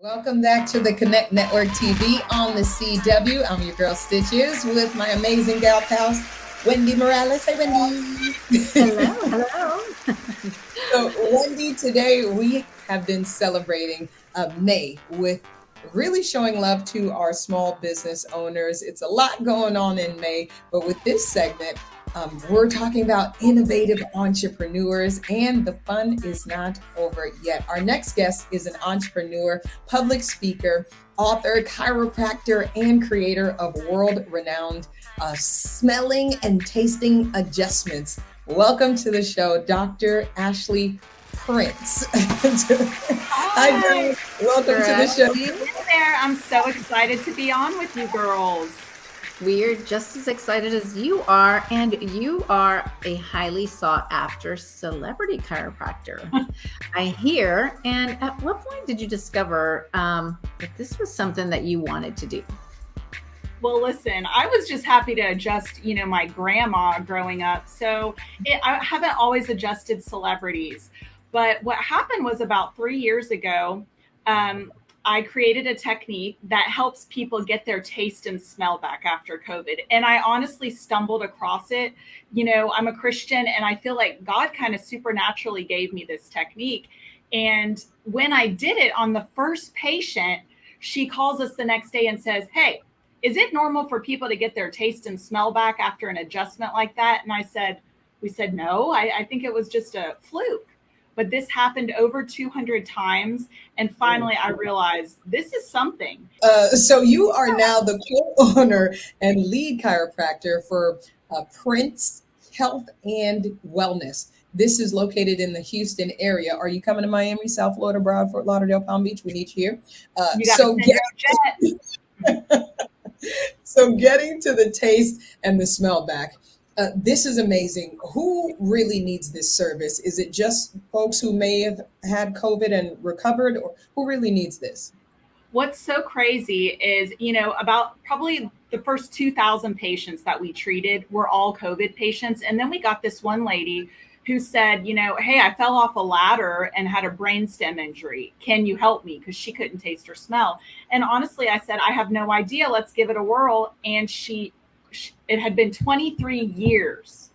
Welcome back to the Connect Network TV on the CW. I'm your girl Stitches with my amazing gal pals, Wendy Morales. Hey, Wendy. Hello, hello. So, Wendy, today we have been celebrating May with really showing love to our small business owners. It's a lot going on in May, but with this segment, we're talking about innovative entrepreneurs, and the fun is not over yet. Our next guest is an entrepreneur, public speaker, author, chiropractor, and creator of world renowned smelling and tasting adjustments. Welcome to the show, Dr. Ashley Prince. Hi, Hi, girl. Welcome to the show. Ashley. Hey there. I'm so excited to be on with you girls. We're just as excited as you are, and you are a highly sought after celebrity chiropractor. I hear. And at what point did you discover that this was something that you wanted to do? Well, listen, I was just happy to adjust, my grandma growing up. So I haven't always adjusted celebrities. But what happened was about 3 years ago, I created a technique that helps people get their taste and smell back after COVID. And I honestly stumbled across it. I'm a Christian and I feel like God kind of supernaturally gave me this technique. And when I did it on the first patient, she calls us the next day and says, "Hey, is it normal for people to get their taste and smell back after an adjustment like that?" And we said, no, I think it was just a fluke. But this happened over 200 times. And finally, I realized this is something. So you are now the co-owner and lead chiropractor for Prince Health and Wellness. This is located in the Houston area. Are you coming to Miami, South Florida, Broward, Fort Lauderdale, Palm Beach? We need you here. You got to send your jet. So getting to the taste and the smell back, this is amazing. Who really needs this service? Is it just folks who may have had COVID and recovered, or who really needs this? What's so crazy is, about probably the first 2,000 patients that we treated were all COVID patients. And then we got this one lady who said, "Hey, I fell off a ladder and had a brainstem injury. Can you help me?" Because she couldn't taste or smell. And honestly, I said, "I have no idea. Let's give it a whirl." And it had been 23 years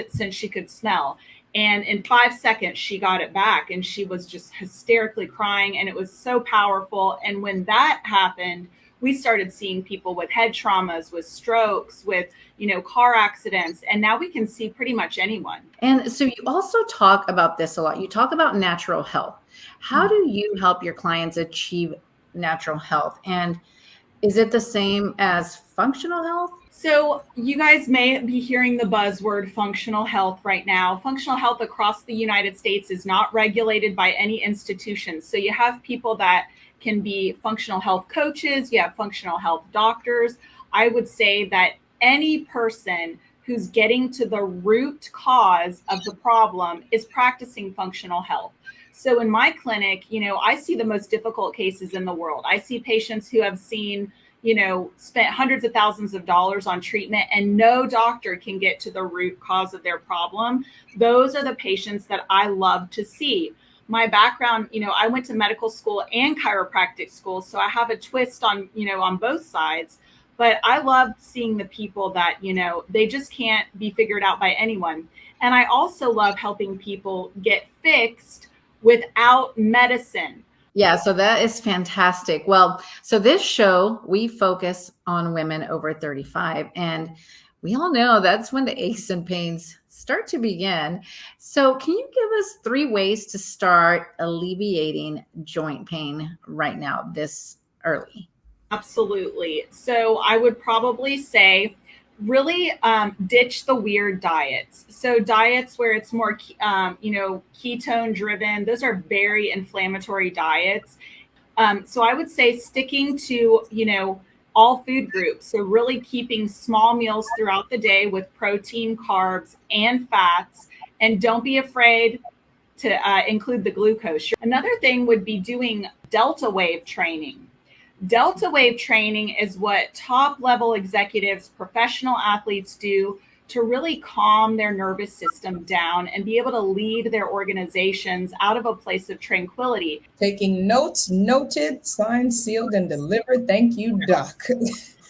since she could smell. And in 5 seconds, she got it back and she was just hysterically crying. And it was so powerful. And when that happened, we started seeing people with head traumas, with strokes, with, car accidents. And now we can see pretty much anyone. And so you also talk about this a lot. You talk about natural health. How do you help your clients achieve natural health? And is it the same as functional health? So you guys may be hearing the buzzword functional health right now. Functional health across the United States is not regulated by any institution. So you have people that can be functional health coaches, you have functional health doctors. I would say that any person who's getting to the root cause of the problem is practicing functional health. So in my clinic, I see the most difficult cases in the world. I see patients who have spent hundreds of thousands of dollars on treatment and no doctor can get to the root cause of their problem. Those are the patients that I love to see. My background, I went to medical school and chiropractic school, so I have a twist on both sides. But I love seeing the people that, they just can't be figured out by anyone. And I also love helping people get fixed without medicine. Yeah, so that is fantastic. Well, so this show, we focus on women over 35, and we all know that's when the aches and pains start to begin. So can you give us 3 ways to start alleviating joint pain right now, this early? Absolutely. So I would probably say really ditch the weird diets. So diets where it's more, ketone driven, those are very inflammatory diets. So I would say sticking to, all food groups. So really keeping small meals throughout the day with protein, carbs, and fats. And don't be afraid to include the glucose. Another thing would be doing delta wave training. Delta wave training is what top level executives, professional athletes do to really calm their nervous system down and be able to lead their organizations out of a place of tranquility. Taking notes, noted, signed, sealed, and delivered. Thank you, Doc.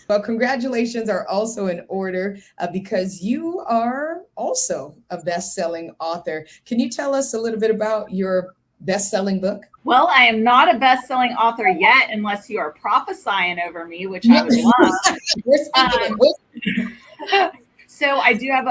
Well, congratulations are also in order because you are also a best-selling author. Can you tell us a little bit about your best-selling book? Well, I am not a best-selling author yet, unless you are prophesying over me, which I would love. We're speaking it. So I do have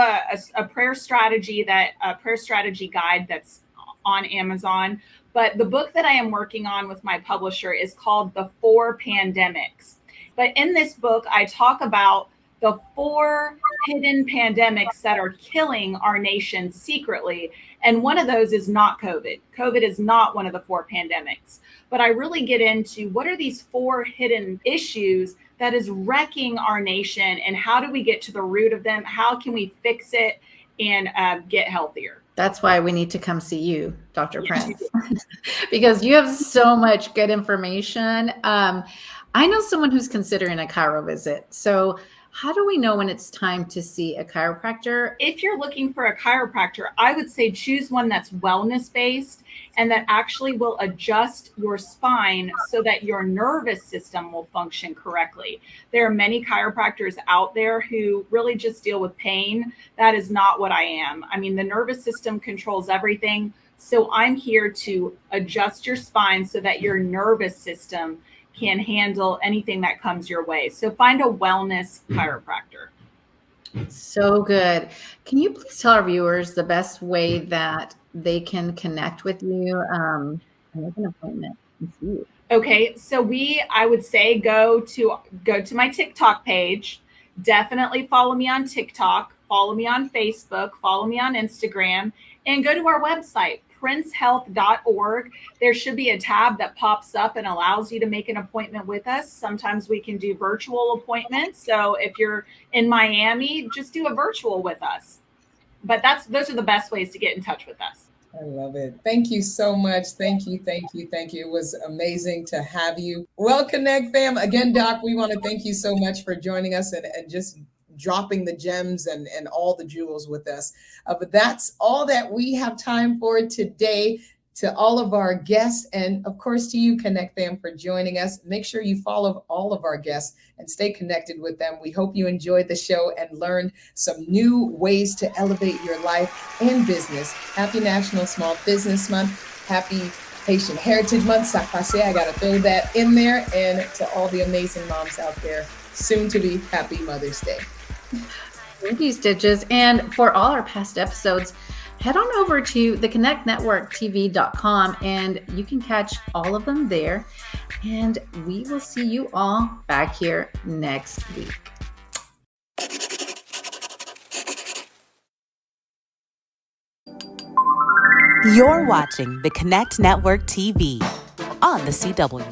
a prayer strategy guide that's on Amazon. But the book that I am working on with my publisher is called The 4 Pandemics. But in this book, I talk about the 4 hidden pandemics that are killing our nation secretly. And one of those is not COVID. COVID is not one of the 4 pandemics. But I really get into what are these 4 hidden issues that is wrecking our nation, and how do we get to the root of them? How can we fix it and get healthier? That's why we need to come see you, Dr. Prince, because you have so much good information. I know someone who's considering a chiro visit. So how do we know when it's time to see a chiropractor? If you're looking for a chiropractor, I would say choose one that's wellness-based and that actually will adjust your spine so that your nervous system will function correctly. There are many chiropractors out there who really just deal with pain. That is not what I am. I mean, the nervous system controls everything. So I'm here to adjust your spine so that your nervous system can handle anything that comes your way. So find a wellness chiropractor. So good. Can you please tell our viewers the best way that they can connect with you and make an appointment with you? Okay, so I would say go to my TikTok page. Definitely follow me on TikTok, follow me on Facebook, follow me on Instagram, and go to our website, princehealth.org. There should be a tab that pops up and allows you to make an appointment with us. Sometimes we can do virtual appointments. So if you're in Miami, just do a virtual with us. But those are the best ways to get in touch with us. I love it. Thank you so much. Thank you. It was amazing to have you. Well, Connect fam. Again, Doc, we want to thank you so much for joining us and just dropping the gems and all the jewels with us. But that's all that we have time for today. To all of our guests, and of course to you, Connect fam, for joining us. Make sure you follow all of our guests and stay connected with them. We hope you enjoyed the show and learned some new ways to elevate your life and business. Happy National Small Business Month. Happy Haitian Heritage Month. I got to throw that in there. And to all the amazing moms out there, soon to be happy Mother's Day. Thank you, Stitches. And for all our past episodes, head on over to theconnectnetworktv.com and you can catch all of them there. And we will see you all back here next week. You're watching the Connect Network TV on the CW.